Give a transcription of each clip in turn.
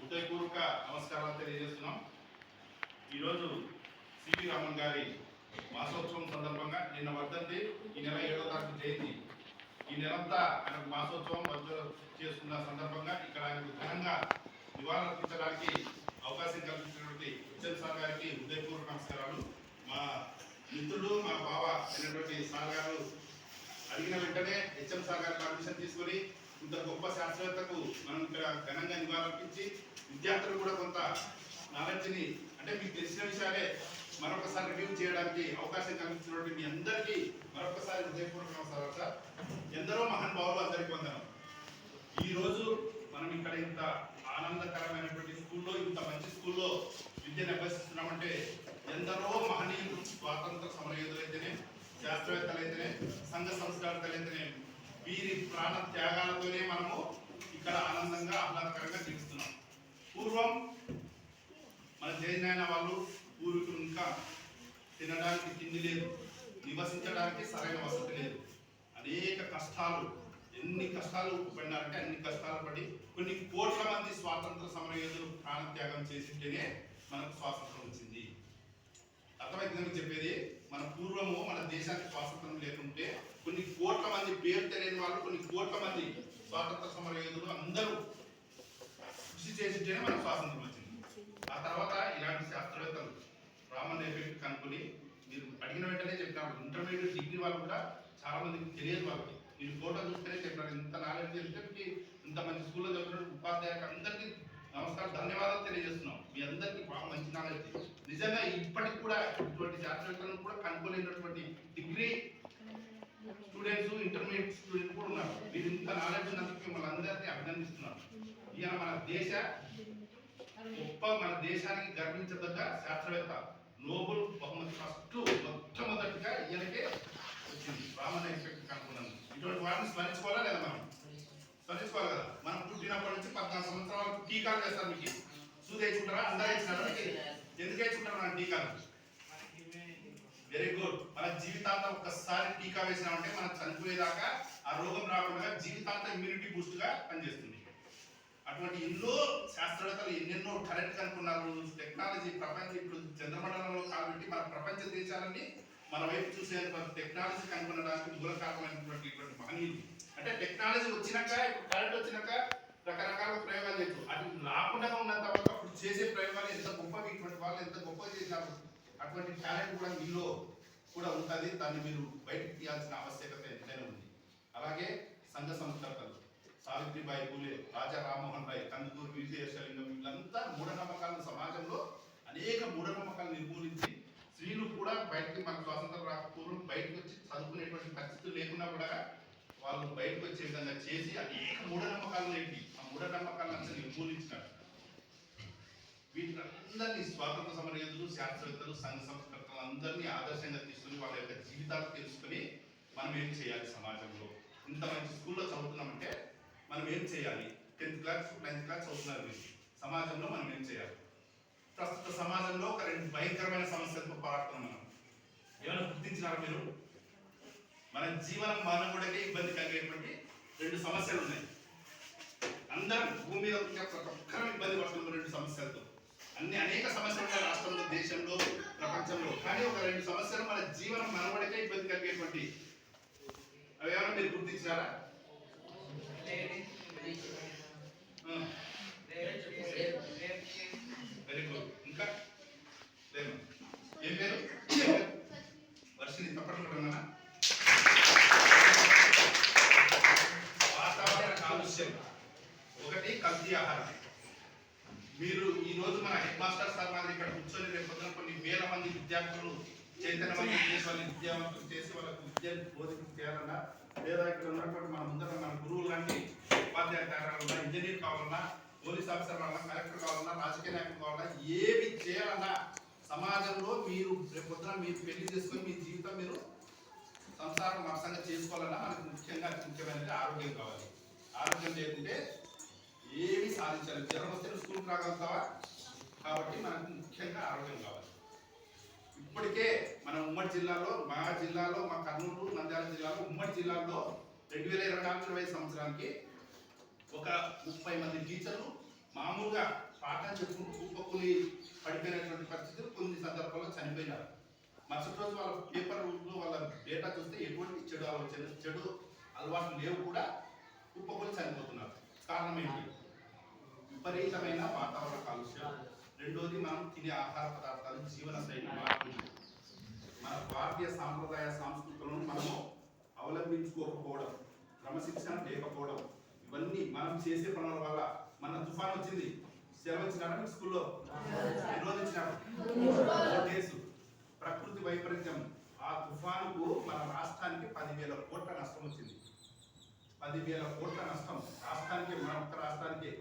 హృదయపూర్వక నమస్కారాలు తెలియజేస్తున్నాం. ఈరోజు సివి రామన్ గారి మాసోత్సవం సందర్భంగా నిన్న వర్ధంతి, ఈ నెల 7వ తారీఖు జయంతి. ఈ నెలంతా ఆయనకు మాసోత్సవం చేసుకున్న సందర్భంగా ఇక్కడ ఆయనకు ఘనంగా నివాళులర్పించడానికి అవకాశం కల్పించినటువంటి హెచ్ఎం సార్ గారికి హృదయపూర్వక నమస్కారాలు. మా మిత్రుడు, మా బావ అయినటువంటి సార్ గారు అడిగిన వెంటనే హెచ్ఎం సార్ గారి పర్మిషన్ తీసుకొని ఇంత గొప్ప శాస్త్రవేత్తకు మనం ఇక్కడ ఘనంగా నివాళులర్పించి విద్యార్థులు కూడా కొంత నాలెడ్జ్ని, అంటే మీకు తెలిసిన విషయాలే మరొకసారి రివ్యూ చేయడానికి అవకాశం కల్పించినటువంటి మీ అందరికీ మరొకసారి హృదయపూర్వక నమస్కారాలు సార్. ఎందరో మహానుభావులు అందరికీ వందనం. ఈరోజు మనం ఇక్కడ ఇంత ఆనందకరమైనటువంటి స్కూల్లో, ఇంత మంచి స్కూల్లో విద్యను అభ్యసిస్తున్నామంటే ఎందరో మహనీయులు, స్వాతంత్ర సమరయోధులైతేనే, శాస్త్రవేత్తలైతేనే, సంఘ సంస్కారతలైతేనే వీరి ప్రాణ త్యాగాలతోనే మనము ఇక్కడ ఆనందంగా ఆహ్లాదకరంగా జీవిస్తున్నాం. పూర్వం మన జయనాయన వాళ్ళు పూర్వీకులు ఇంకా తినడానికి తిండి లేదు, నివసించడానికి సరైన వసతి లేదు, అనేక కష్టాలు, ఎన్ని కష్టాలు పడినారంటే అన్ని కష్టాలు పడి కొన్ని కోట్ల మంది స్వాతంత్ర సమరయోధులు ప్రాణత్యాగం చేసింటేనే మనకు స్వాతంత్రం వచ్చింది. అర్థమైందని చెప్పేది. మన పూర్వము మన దేశానికి స్వాతంత్రం లేకుంటే కొన్ని కోట్ల మంది, పేరు తెలియని వాళ్ళు కొన్ని కోట్ల మంది స్వాతంత్ర సమరయోధులు అందరూ కృషి చేసింటేనే మనకు స్వాతంత్రం వచ్చింది. ఆ తర్వాత ఇలాంటి శాస్త్రవేత్తలు రామన్ ఎఫెక్ట్ కనుక్కొని మీరు అడిగిన వెంటనే చెప్పినారు. ఇంటర్మీడియట్ డిగ్రీ వాళ్ళు కూడా చాలా మందికి తెలియదు. వాళ్ళకి మీరు ఫోటో చూస్తేనే చెప్పినారు. ఇంత నాలెడ్జ్ తెలిస్తే ఇంత మంచి స్కూల్లో చదువుతున్న ఉపాధ్యాయులకు అందరికీ నమస్కారం, ధన్యవాదాలు తెలియజేస్తున్నాం. మీ అందరికీ బాగా మంచి నాలెడ్జ్. నిజంగా ఇప్పటికి కూడా ఇటువంటి శాస్త్రవేత్తలను కూడా కనుక్కోలేనటువంటి డిగ్రీ స్టూడెంట్స్, ఇంటర్మీడియట్ స్టూడెంట్స్ కూడా ఉన్నారు. మీరు ఇంత నాలెడ్జ్ ఉన్నందుకు మిమ్మల్ని అందరినీ అభినందిస్తున్నాను. ఇక మన దేశ గొప్ప, మన దేశానికి గర్వించదగ్గ శాస్త్రవేత్త, నోబెల్ బహుమతి మొట్టమొదటిగా ఈయనకే వచ్చింది. రామన్ ఎఫెక్ట్ కనుక్కున్నాను. ఇటువంటి వాటిని స్మరించుకోవాలా లేదా? మనం స్మరించుకోవాలి కదా. మనం పుట్టినప్పటి నుంచి 14 సంవత్సరాలకు టీకాలు వేస్తారు. మీకు సూది వేసుకుంటారా? అందరూ వేసినారా? ఎందుకు వేసుకుంటారు మన టీకాలు? Very good. మన జీవితాంతం ఒక్కసారి టీకా వేసినామంటే మనం చనిపోయేదాకా ఆ రోగం రాకుండా జీవితాంతం ఇమ్యూనిటీ బూస్ట్ గా పనిచేస్తుంది. అటువంటి ఎన్నో శాస్త్రవేత్తలు ఎన్నెన్నో టాలెంట్ కనుక్కున్నారు. టెక్నాలజీ ప్రపంచం ఇప్పుడు చంద్రమండలంలో కాబట్టి మన ప్రపంచ దేశాలన్నీ మన వైపు చూసే టెక్నాలజీ కనుక్కునడానికి మూల కారణమైనటువంటి మహనీయులు. అంటే టెక్నాలజీ వచ్చినాక, ఇప్పుడు కరెంట్ వచ్చినాక రకరకాల ప్రయోగాలు చేయొచ్చు. అది రాకుండా ఉన్న తర్వాత అప్పుడు చేసే ప్రయోగాలు ఎంత గొప్పగా, ఇటువంటి వాళ్ళు ఎంత గొప్పగా చేసినారు. అటువంటి టాలెంట్ కూడా మీలో కూడా ఉంటుంది. దాన్ని మీరు బయటకు తీయాల్సిన ఆవశ్యకత ఎంతైనా ఉంది. అలాగే సంఘ సంస్కర్తలు సావిత్రిబాయి పూలే, రాజా రామ్మోహన్ రాయ్, కందుకూరు వీరశలింగం, వీళ్ళంతా మూఢనమ్మకాలను, సమాజంలో అనేక మూఢనమ్మకాలను నిర్మూలించి స్త్రీలు కూడా బయటకు, మన స్వాతంత్రం రాకపూర్వం బయటకు వచ్చి చదువుకునేటువంటి పరిస్థితులు లేకున్నా కూడా వాళ్ళు బయటకు వచ్చే విధంగా చేసి అనేక మూఢనమ్మకాలను ఏంటి, ఆ మూఢనమ్మకాలను నిర్మూలించినారు. వీటినందరినీ స్వాతంత్ర సమరయోధులు, శాస్త్రవేత్తలు, సంఘ సంస్కర్తలు అందరినీ ఆదర్శంగా తీసుకుని వాళ్ళ యొక్క జీవితాలు తెలుసుకుని మనం ఏం చేయాలి సమాజంలో. ఇంత మంచి స్కూల్లో చదువుతున్నామంటే మనం ఏం చేయాలి? 10th క్లాస్ 9th క్లాస్ చదువుతున్నారు మీరు. సమాజంలో మనం ఏం చేయాలి? ప్రస్తుత సమాజంలో ఒక 2 భయంకరమైన సమస్యలతో పోరాడుతున్నాం. మనం ఏమైనా గుర్తించినారా మీరు? మన జీవనం మానవుడికి ఇబ్బంది కలిగేటువంటి 2 సమస్యలు ఉన్నాయి. అందరం భూమి మీద ప్రతి ఒక్కరం ఇబ్బంది పడుతున్న 2 సమస్యలతో. అనేక సమస్యలు ఉన్నాయి రాష్ట్రంలో, దేశంలో, ప్రపంచంలో. కానీ ఒక 2 సమస్యలు మన జీవనం మనవడికే ఇబ్బంది కలిగేటువంటి. అవి ఏమైనా మీరు గుర్తించారా? Very good. ఇంకా లేదు. ఏం పేరు? వర్షిని తప్పకుండా. వాతావరణ కాలుష్యం ఒకటి, కల్తీ ఆహారం. మీరు ఈ రోజు మన హెడ్ మాస్టర్ సార్ మాదిరి ఇక్కడ కూర్చొని రేపు పొద్దున కొన్ని వేల మంది విద్యార్థులు చైతన్యవంతం చేసి వాళ్ళని విద్యావంతులు చేసి వాళ్ళకు విద్యను బోధింపు చేయాలన్నా, లేదా ఇక్కడ ఉన్నటువంటి మన ముందర మన గురువులు లాంటి ఉపాధ్యాయులు తయారాలన్నా, ఇంజనీర్ కావాలన్నా, పోలీస్ ఆఫీసర్ కావాలన్నా, కలెక్టర్ కావాలన్నా, రాజకీయ నాయకులు కావాలన్నా, ఏమి చేయాలన్నా సమాజంలో మీరు రేపు పొద్దున మీరు పెళ్లి చేసుకొని మీ జీవితం మీరు సంసారం వర్షంగా చేసుకోవాలన్నా మనకు ముఖ్యంగా ముఖ్యమైనది ఆరోగ్యం కావాలి. ఆరోగ్యం లేకుంటే ఏమి సాధించాలి. జ్వరం వస్తే స్కూల్కి రాగలుగుతావా? కాబట్టి మనకు ముఖ్యంగా ఆరోగ్యం కావాలి. ఇప్పటికే మన ఉమ్మడి జిల్లాలో, మా కర్నూలు, నంద్యాల జిల్లాలో, ఉమ్మడి జిల్లాలో 2024-25 సంవత్సరానికి ఒక 30 మంది టీచర్లు మామూలుగా పాఠం చెప్పుకుంటూ కుప్పకూలి పడిపోయినటువంటి పరిస్థితులు కొన్ని సందర్భాల్లో చనిపోయినారు. మరుసటి రోజు వాళ్ళ పేపర్లో వాళ్ళ డేటా చూస్తే ఎటువంటి చెడు అలవాట్లు లేవు కూడా కుప్పకూలి చనిపోతున్నారు. కారణం ఏంటి? విపరీతమైన వాతావరణ కాలుష్యం. రెండోది మనం తినే ఆహార పదార్థాలు, జీవన శైలి మార్పు, మన భారతీయ సాంప్రదాయ సంస్కృతులను మనము అవలంబించుకోకపోవడం, క్రమశిక్షణ లేకపోవడం, ఇవన్నీ మనం చేసే పనుల వల్ల. మన తుఫాన్ వచ్చింది, సెలవు ఇచ్చినారా మీకు స్కూల్లో? ఎన్ని రోజులు ఇచ్చినారు? 4 days. ప్రకృతి వైపరీత్యం. ఆ తుఫానుకు మన రాష్ట్రానికి 10,000 కోట్ల నష్టం వచ్చింది. 10,000 కోట్ల నష్టం రాష్ట్రానికి, మన ఒక్క రాష్ట్రానికి.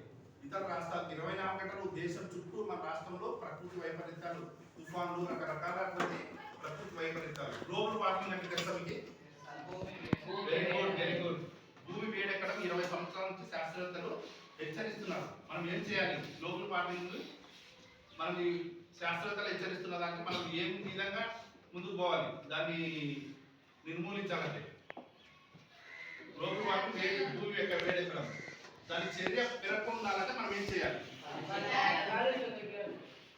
ఇతర రాష్ట్రాలకు 24 గంటలు దేశం చుట్టూ మన రాష్ట్రంలో ప్రకృతి వైపరీత్యాలు, తుఫాన్లు, రకరకాలైనటువంటి ప్రకృతి వైపరీత్యాలు. గ్లోబల్ వార్మింగ్ అంటే తెలుసా మీకు? Very good. భూమి వేడెక్కడం 20 సంవత్సరాల నుంచి శాస్త్రవేత్తలు హెచ్చరిస్తున్నారు. మనం ఏం చేయాలి? గ్లోబల్ వార్మింగ్ మనం ఈ శాస్త్రవేత్తలు హెచ్చరిస్తున్న దానికి మనం ఏం విధంగా ముందుకు పోవాలి, దాన్ని నిర్మూలించాలంటే గ్లోబల్ వార్మింగ్, భూమి యొక్క వేడెక్కడం, దాని చర్య పెరగకుండా మనం ఏం చేయాలి?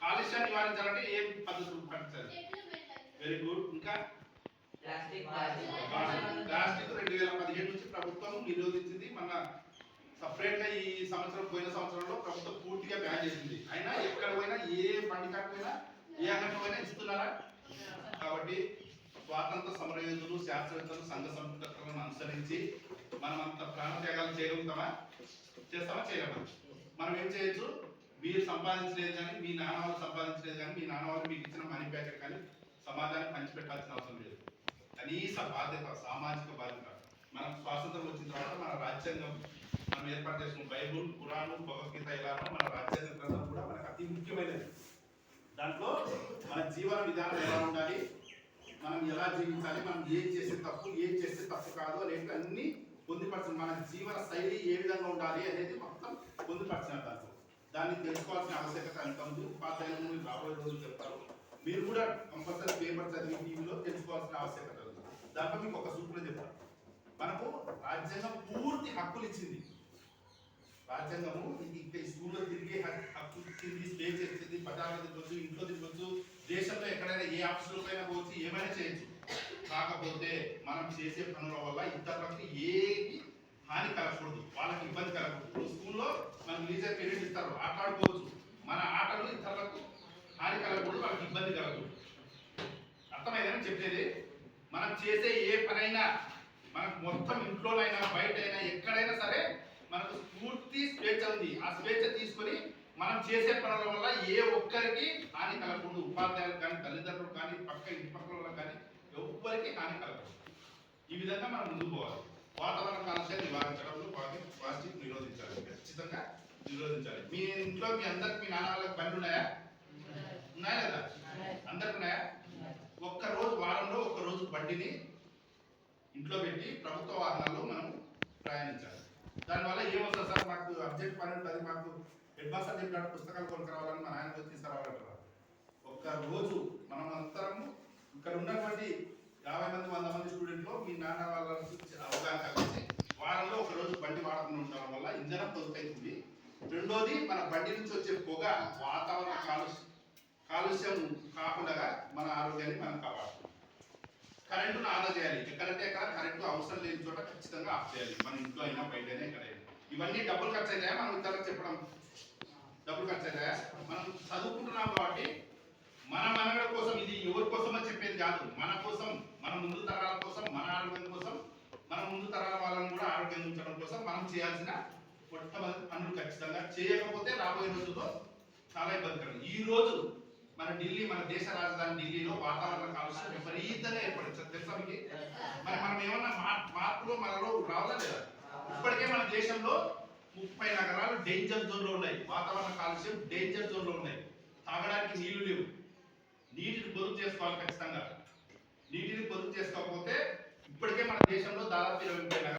కాలుష్యాన్ని నివారించాలంటే ఏం పద్ధతులు పాటించాలి? Very good. ఇంకా ప్లాస్టిక్ 2017 నుంచి ప్రభుత్వం నిరోధించింది. మన సపరేట్ గా ఈ సంవత్సరం, పోయిన సంవత్సరంలో ప్రభుత్వం పూర్తిగా బ్యాన్ చేసింది. అయినా ఎక్కడ పోయినా, ఏ బండి కాకపోయినా, ఏ అంగట్లో పోయినా ఇస్తున్నారా? కాబట్టి స్వాతంత్ర సమరయోధులు, శాస్త్రవేత్తలు, సంఘ సంస్కృతులను అనుసరించి మనం అంత ప్రాణత్యాగాలు చేయగలుగుతామా? చేస్తామా? చేయగలమా? మనం ఏం చేయొచ్చు? మీరు సంపాదించలేదు కానీ, మీ నాన్న వాళ్ళు సంపాదించలేదు కానీ, మీ నాన్న వాళ్ళు మీకు ఇచ్చిన మనీ ప్యాకెట్ కానీ సమాజానికి పంచిపెట్టాల్సిన అవసరం లేదు. కనీస బాధ్యత, సామాజిక బాధ్యత. మనకు స్వాతంత్రం వచ్చిన తర్వాత మన రాజ్యాంగం, మనం ఏర్పాటు చేసిన బైబుల్, ఖురాను, భగవద్గీత ఎలానో మన రాజ్యాంగ గ్రంథం కూడా మనకు అతి ముఖ్యమైనది. దాంట్లో మన జీవన విధానం ఎలా ఉండాలి, మనం ఎలా జీవించాలి, మనం ఏం చేస్తే తప్పు, ఏం చేస్తే తప్పు కాదు అనేది అన్ని పొందుపరచిన, మన జీవన శైలి ఏ విధంగా ఉండాలి అనేది మొత్తం పొందుపరిచిన దాంట్లో. దాన్ని తెలుసుకోవాల్సిన ఆవశ్యకత ఎంత ఉంది. ఉపాధ్యాయులు మీరు రాబోయే రోజులు చెప్తారు. మీరు కూడా కంపల్సరీ పేపర్ చదివి టీవీలో తెలుసుకోవాల్సిన ఆవశ్యకత ఉంది. దాంట్లో మీకు ఒక సూత్రం చెప్తారు. మనకు రాజ్యాంగం పూర్తి హక్కులు ఇచ్చింది. రాజ్యాంగము ఇది స్కూల్లో తిరిగే హక్కు ఇచ్చింది, స్టే చేసింది, బజార్లో తిరగచ్చు, ఇంట్లో తిరగచ్చు, దేశంలో ఎక్కడైనా ఏ ఆఫీసులో పైన పోవచ్చు, ఏమైనా చేయొచ్చు. కాకపోతే మనం చేసే పనుల వల్ల ఇతరులకు ఏమి హాని కలగకూడదు, వాళ్ళకి ఇబ్బంది కలగకూడదు. స్కూల్లో మనం లీజర్ పీరియడ్ ఇస్తారు, ఆటలాడుకోవచ్చు. మన ఆటలు ఇతరులకు హాని కలగకూడదు, వాళ్ళకి ఇబ్బంది కలగకూడదు. అర్థమైందని చెప్పేది. మనం చేసే ఏ పనైనా, మనకు మొత్తం ఇంట్లోనైనా, బయట అయినా, ఎక్కడైనా సరే మనకు పూర్తి స్వేచ్ఛ ఉంది. ఆ స్వేచ్ఛ తీసుకొని మనం చేసే పనుల వల్ల ఏ ఒక్కరికి హాని కలగకూడదు. ఉపాధ్యాయులకు కానీ, తల్లిదండ్రులకు కానీ, పక్క ఇంటి పక్కల వాళ్ళకి కానీ ఎవ్వరికి హాని కలగకూడదు. ఈ విధంగా మనం ముందుకు పోవాలి. వాతావరణ కాలుష్యాన్ని నివారించడంలో ప్లాస్టిక్ నిరోధించాలి, ఖచ్చితంగా నిరోధించాలి. మీ ఇంట్లో మీ అందరికి, మీ నాన్న వాళ్ళకి బండ్లు ఉన్నాయా? ఉన్నాయా లేదా? అందరికి ఉన్నాయా? ఒక్కరోజు, వారంలో ఒక్కరోజు బండిని ఇంట్లో పెట్టి ప్రభుత్వ వాహనాల్లో మనం ప్రయాణించాలి. దానివల్ల ఏమవుతుంది సార్? మాకు అర్జెంట్ పని ఉంటుంది, మాకు హెడ్ మాస్టర్ చెప్పినట్టు పుస్తకాలు కొనుక్కరావాలని మా నాయన వచ్చి తీసుకురావాలంటారు. ఒక్కరోజు మనం అందరము ఇక్కడ ఉన్నటువంటి 50 మంది 100 మంది స్టూడెంట్లో మీ నాన్న వాళ్ళ అవగాహన కలిసి వారంలో ఒకరోజు బండి వాడకుండా ఉండడం వల్ల ఇంధనం పొదుపవుతుంది. రెండోది, మన బండి నుంచి వచ్చే పొగ వాతావరణ కాలుష్యం కాకుండా మన ఆరోగ్యాన్ని మనం కాపాడుతుంది. కరెంటును ఆదా చేయాలి. ఎక్కడంటే ఎక్కడ కరెంటు అవసరం లేని చోట ఖచ్చితంగా ఆఫ్ చేయాలి. మన ఇంట్లో అయినా, బయటైనా, ఎక్కడైనా. ఇవన్నీ డబ్బులు ఖర్చు అవుతాయా? మనం ఇతరులకు చెప్పడం డబ్బులు ఖర్చు అవుతాయా? మనం చదువుకుంటున్నాం కాబట్టి మన మనగడ కోసం, ఇది ఎవరి కోసమో చెప్పేది కాదు, మన కోసం, మన ముందు తరాల కోసం, మన ఆరోగ్యం కోసం, మన ముందు తరాల వాళ్ళని కూడా ఆరోగ్యంగా ఉంచడం కోసం మనం చేయాల్సిన మొట్టమొదటి పనులు ఖచ్చితంగా చేయకపోతే రాబోయే రోజుల్లో చాలా ఇబ్బందికరం. ఈ రోజు మన ఢిల్లీ, మన దేశ రాజధాని ఢిల్లీలో వాతావరణ కాలుష్యం విపరీతంగా ఏర్పడింది. తెలుసా మీకు? మరి మనం ఏమన్నా మార్పులు మనలో రావాలా లేదా? ఇప్పటికే మన దేశంలో 30 నగరాలు డేంజర్ జోన్ లో ఉన్నాయి. వాతావరణ కాలుష్యం డేంజర్ జోన్ లో ఉన్నాయి. తాగడానికి నీళ్లు లేవు. నీటిని పొదుపు చేసుకోవాలి ఖచ్చితంగా. నీటిని పొదుపు చేసుకోకపోతే ఇప్పటికే మన దేశంలో దాదాపు 20